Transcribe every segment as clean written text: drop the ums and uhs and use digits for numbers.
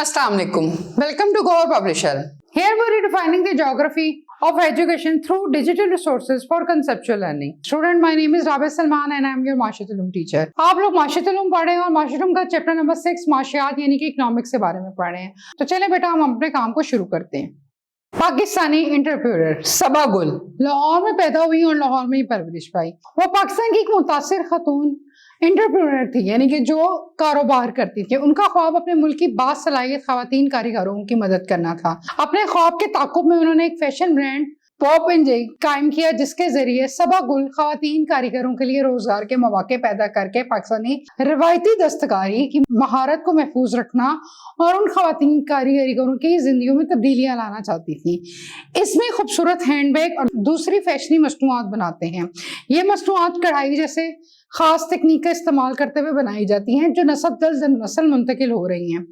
Assalamu alaikum. Welcome to Goa Publisher. Here we are redefining the geography of education through digital resources for conceptual learning. Student, my name is Rabia Salman and I am your Mashiat Ulum teacher. आप लोग माशियत उलूम पढ़ रहे हैं और माशियत उलूम का chapter number 6 माशियात यानी कि इकोनॉमिक्स के बारे में पढ़ रहे हैं। तो चले बेटा हम अपने काम को शुरू करते हैं। पाकिस्तानी इंटरप्रेन्योर सबा गुल लाहौर में पैदा हुई और लाहौर में ही परवरिश पाई। वो पाकिस्तान की एक मुतासिर खातून इंटरप्रेन्योर थी, यानी कि जो कारोबार करती थी। उनका ख्वाब अपने मुल्क की बासलाहियत खवातीन कारीगरों की मदद करना था। अपने ख्वाब के ताक़ुब में उन्होंने एक फैशन ब्रांड पॉप एंड जे कायम किया, जिसके जरिए सबा गुल खवातीन कारीगरों के लिए रोजगार के मौके पैदा करके पाकिस्तानी रवायती दस्तकारी की महारत को महफूज रखना और उन खवातीन कारीगरों की जिंदगी में तब्दीलियां लाना चाहती थी। इसमें खूबसूरत हैंडबैग और दूसरी फैशनी मसनूआत बनाते हैं। ये मसनूआत कढ़ाई जैसे खास तकनीक का इस्तेमाल करते हुए बनाई जाती हैं, जो नस्ल दर नस्ल मुंतकिल हो रही हैं।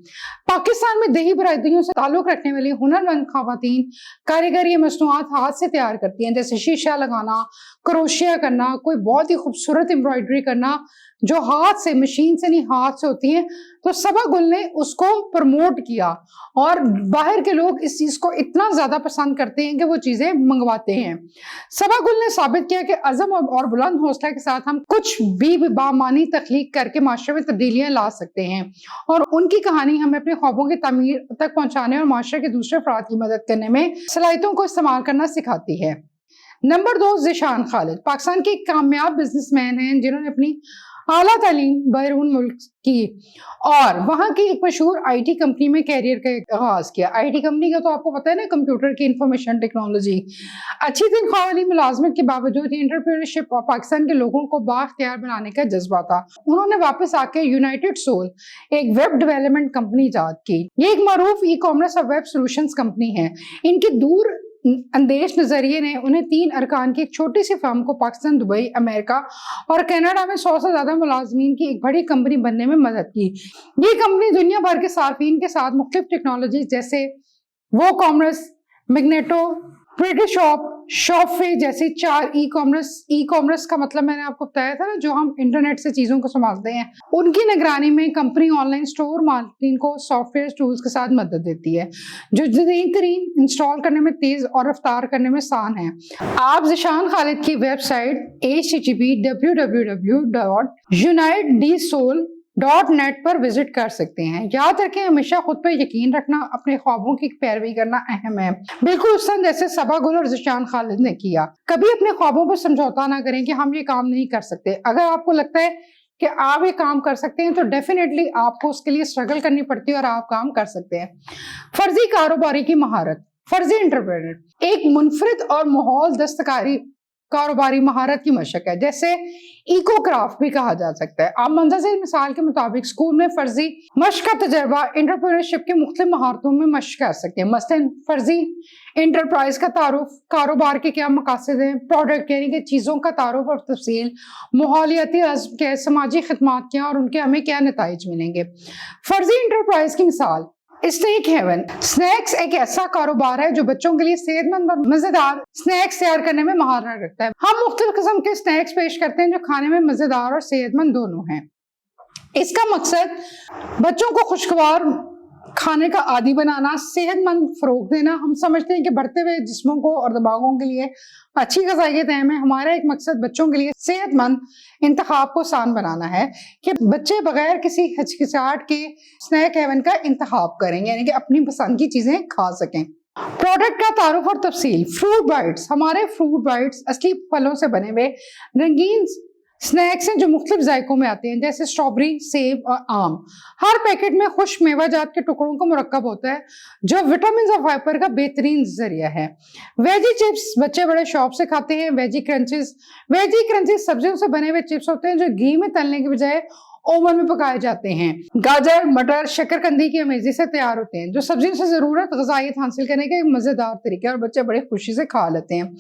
पाकिस्तान में देही बरादरियों से ताल्लुक रखने वाली हुनरमंद खवातीन कारीगर ये मसनूआत हाथ से तैयार करती हैं, जैसे शीशा लगाना, क्रोशिया करना, कोई बहुत ही खूबसूरत एम्ब्रॉयडरी करना जो हाथ से, मशीन से नहीं हाथ से होती है। तो सबा गुल ने उसको प्रमोट किया और बाहर के लोग इस चीज को इतना ज्यादा पसंद करते हैं कि वो चीजें मंगवाते हैं। सबा गुल ने साबित किया कि अज़म और बुलंद हौसला के साथ हम कुछ भी बामानी तख्लीक करके माशरे में तब्दीलियां ला सकते हैं और उनकी कहानी हमें अपने ख्वाबों की तामीर तक पहुंचाने और माशरे के दूसरे अफराद की मदद करने में सलाहियतों को इस्तेमाल करना सिखाती है। नंबर 2, ज़ीशान खालिद पाकिस्तान के एक कामयाब बिजनेसमैन हैं जिन्होंने अपनी आला तालीम बैरून मुल्क की और वहाँ की एक मशहूर आईटी कंपनी में कैरियर का आगाज किया। आईटी कंपनी का तो आपको पता है ना, कंप्यूटर की इंफॉर्मेशन टेक्नोलॉजी। अच्छी तनख्वाह वाली मुलाजमत के बावजूद एंटरप्रेन्योरशिप और पाकिस्तान के लोगों को बाख्तियार बनाने का जज्बा था। उन्होंने वापस आके यूनाइटेड सोल एक वेब डेवलपमेंट कंपनी ईजाद की। ये एक मारूफ ई कॉमर्स और वेब सोल्यूशंस कंपनी है। इनकी दूर अंदेश नजरिए ने उन्हें 3 अरकान की एक छोटी सी फर्म को पाकिस्तान, दुबई, अमेरिका और कनाडा में 100 से ज्यादा मुलाजमीन की एक बड़ी कंपनी बनने में मदद की। ये कंपनी दुनिया भर के सार्फिन के साथ मुख्तलिफ टेक्नोलॉजी जैसे वो कॉमर्स, मैग्नेटो, प्रिटिशॉप, शॉपफे जैसी 4 ई कॉमर्स का मतलब मैंने आपको बताया था ना, जो हम इंटरनेट से चीजों को संभालते हैं। उनकी निगरानी में कंपनी ऑनलाइन स्टोर मार्केटिंग को सॉफ्टवेयर टूल्स के साथ मदद देती है, जो जदीद तरीन इंस्टॉल करने में तेज और रफ्तार करने में आसान है। आप ज़ीशान खालिद की वेबसाइट http://unitedsoul.net पर विजिट कर सकते हैं। याद रखें, हमेशा खुद पर यकीन रखना, अपने ख्वाबों की पैरवी करना अहम है, बिल्कुल उस तरह जैसे सबा गुल और ज़ीशान खालिद ने किया। कभी अपने ख्वाबों पर समझौता ना करें कि हम ये काम नहीं कर सकते। अगर आपको लगता है कि आप ये काम कर सकते हैं तो डेफिनेटली आपको उसके लिए स्ट्रगल करनी पड़ती है और आप काम कर सकते हैं। फर्जी कारोबारी की महारत, फर्जी इंटरप्रेन्योर एक मुनफरिद और माहौल दस्तकारी कारोबारी महारत की मशक है, जैसे इको क्राफ्ट भी कहा जा सकता है। आप मंजर से मिसाल के मुताबिक स्कूल में फर्जी मशक का तजर्बा इंटरप्रेन्योरशिप के मुख्तलिफ महारतों में मशक कर सकते हैं। मसलन फर्जी इंटरप्राइज का तारुफ, कारोबार के क्या मकासद हैं, प्रोडक्ट यानी कि चीज़ों का तारुफ और तफसील, माहौलियाती अज़्म क्या, समाजी खदमात क्या और उनके हमें क्या नताइज मिलेंगे। फर्जी इंटरप्राइज की मिसाल स्नैक हेवन। स्नैक्स एक ऐसा कारोबार है जो बच्चों के लिए सेहतमंद और मजेदार स्नैक्स तैयार करने में महारत रखता है। हम मुख्तलिफ किस्म के स्नैक्स पेश करते हैं जो खाने में मजेदार और सेहतमंद दोनों हैं। इसका मकसद बच्चों को खुशगवार खाने का आदी बनाना, सेहतमंद फरोग देना। हम समझते हैं कि बढ़ते हुए जिस्मों को और दिमागों के लिए अच्छी ग़िज़ाइयत अहम है। हमारा एक मकसद बच्चों के लिए सेहतमंद इंतखाब को आसान बनाना है कि बच्चे बगैर किसी हिचकिचाहट के स्नैक हेवन का इंतखाब करें, यानी कि अपनी पसंद की चीजें खा सकें। प्रोडक्ट का तारुफ और तफसील। फ्रूट बाइट्स, हमारे फ्रूट बाइट्स असली फलों से बने हुए रंगीन स्नैक्स हैं जो मुख्तलिफ जायकों में आते हैं, जैसे स्ट्रॉबेरी, सेब और आम। हर पैकेट में खुश मेवाजात के टुकड़ों का मुरक्कब होता है जो विटामिन और फाइबर का बेहतरीन जरिया है। वेजी चिप्स बच्चे बड़े शौक से खाते हैं। वेजी क्रंचेस सब्जियों से बने हुए चिप्स होते हैं जो घी में तलने के बजाय ओवन में पकाए जाते हैं। गाजर, मटर, शकरकंदी की अमेजी से तैयार होते हैं, जो सब्जियों से जरूरत ग़िज़ाइयत हासिल करने का एक मजेदार तरीका है और बच्चे बड़े खुशी से खा लेते हैं।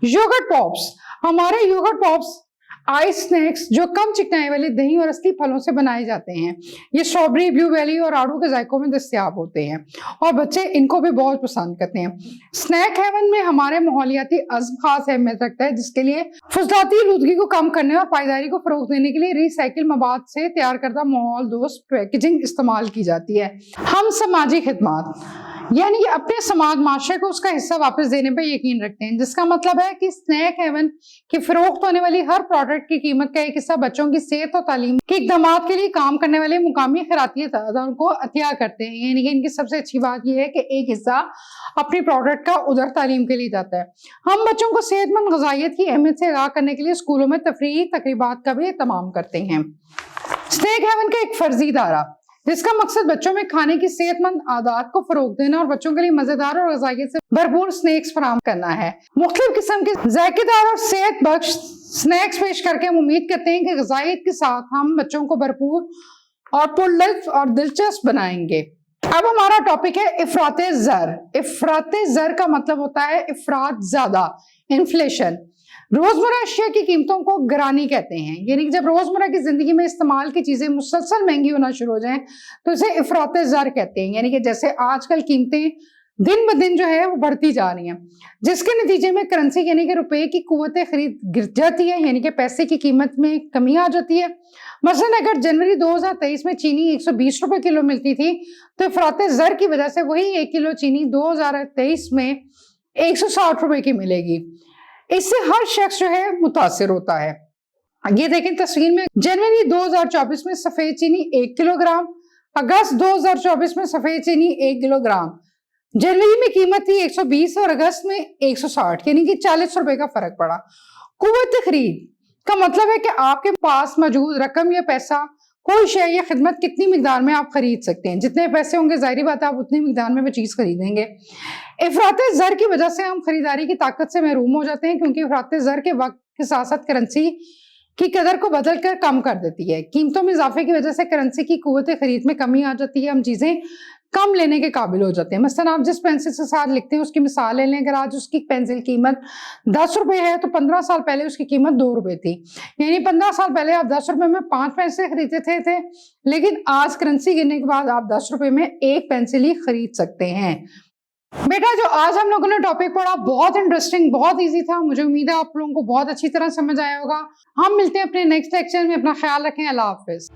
योगर्ट पॉप्स, हमारे योगर्ट पॉप्स आइस स्नैक्स जो कम चिकनाई वाले दही और असली फलों से बनाए जाते हैं। ये स्ट्रॉबेरी, ब्लूबेरी और आड़ू के जायकों में दस्तयाब होते हैं और बच्चे इनको भी बहुत पसंद करते हैं। स्नैक हेवन में हमारे माहौलियाती अज़्म खास अहमियत रखता है, जिसके लिए फजलाती आलूदगी को कम करने और पायदारी को फरोग देने के लिए रिसाइकिल मवाद से तैयार करदा माहौल दोस्त पैकेजिंग इस्तेमाल की जाती है। हम समाजी खिदमात यानी कि अपने समाज माशरे को उसका हिस्सा वापस देने पर यकीन रखते हैं, जिसका मतलब है कि स्नैक हेवन की फरोख्त होने वाली हर प्रोडक्ट की कीमत का एक हिस्सा बच्चों की सेहत और तालीम के इक़दामात के लिए काम करने वाले मुकामी खैराती इदारों को अतिया करते हैं। यानी कि इनकी सबसे अच्छी बात यह है कि एक हिस्सा अपनी प्रोडक्ट का उधर तालीम के लिए जाता है। हम बच्चों को सेहतमंद ग़िज़ाइयत की अहमियत से आगाह करने के लिए स्कूलों में तफरीही तकरीबात का भी एहतमाम करते हैं। स्नैक हेवन का एक फर्जी इदारा जिसका मकसद बच्चों में खाने की सेहतमंद आदत को फरोग देना और बच्चों के लिए मजेदार और ग़िज़ाइयत से भरपूर स्नैक्स फराहम करना है। मुख्तलिफ किस्म के जायकेदार और सेहत बख्श स्नैक्स पेश करके हम उम्मीद करते हैं कि ग़िज़ाइयत के साथ हम बच्चों को भरपूर और पुरलुत्फ़ और दिलचस्प बनाएंगे। अब हमारा टॉपिक है इफराते ज़र। इफराते ज़र का मतलब होता है इफरात ज्यादा, इन्फ्लेशन। रोजमर्रा अशिया की कीमतों को गिरानी कहते हैं, यानी कि जब रोजमर्रा की जिंदगी में इस्तेमाल की चीजें मुसलसल महंगी होना शुरू हो जाएं तो इसे इफराते ज़र कहते हैं। यानी कि जैसे आजकल कीमतें दिन ब दिन जो है वो बढ़ती जा रही हैं, जिसके नतीजे में करेंसी यानी कि रुपए की कुव्वत खरीद गिर जाती है, यानी कि पैसे की कीमत में कमी आ जाती है। मसलन अगर जनवरी 2023 में चीनी 120 रुपए किलो मिलती थी तो इफराते ज़र की वजह से वही 1 किलो चीनी 2023 में 160 रुपए की मिलेगी। इससे हर शख्स जो है मुतासिर होता है। ये देखें तस्वीर में, जनवरी 2024 में सफेद चीनी 1 किलोग्राम, अगस्त 2024 में सफेद चीनी 1 किलोग्राम, जनवरी में कीमत थी 120 और अगस्त में 160, यानी कि 40 रुपए का फर्क पड़ा। कुव्वत खरीद का मतलब है कि आपके पास मौजूद रकम या पैसा, कोई शय या खिदमत कितनी मिकदार में आप खरीद सकते हैं। जितने पैसे होंगे जाहिर बात है आप उतनी मिकदार में वो चीज खरीदेंगे। इफराते ज़र की वजह से हम खरीदारी की ताकत से महरूम हो जाते हैं, क्योंकि इफराते ज़र के वक्त के साथ साथ करेंसी की कदर को बदल कर कम कर देती है। कीमतों में इजाफे की वजह से करेंसी की कुव्वत खरीद में कमी आ जाती है, हम चीजें कम लेने के काबिल हो जाते हैं। मसलन आप जिस पेंसिल से साथ लिखते हैं उसकी मिसाल ले लें, अगर आज उसकी पेंसिल कीमत 10 रुपए है तो 15 साल पहले उसकी कीमत 2 रुपए थी। यानी 15 साल पहले आप 10 रुपए में 5 पेंसिल खरीदते थे, लेकिन आज करेंसी गिरने के बाद आप 10 रुपए में 1 पेंसिल ही खरीद सकते हैं। बेटा जो आज हम लोगों ने टॉपिक पढ़ा बहुत इंटरेस्टिंग, बहुत इजी था। मुझे उम्मीद है आप लोगों को बहुत अच्छी तरह समझ आया होगा। हम मिलते हैं अपने नेक्स्ट लेक्चर में। अपना ख्याल रखें। अल्लाह हाफिज।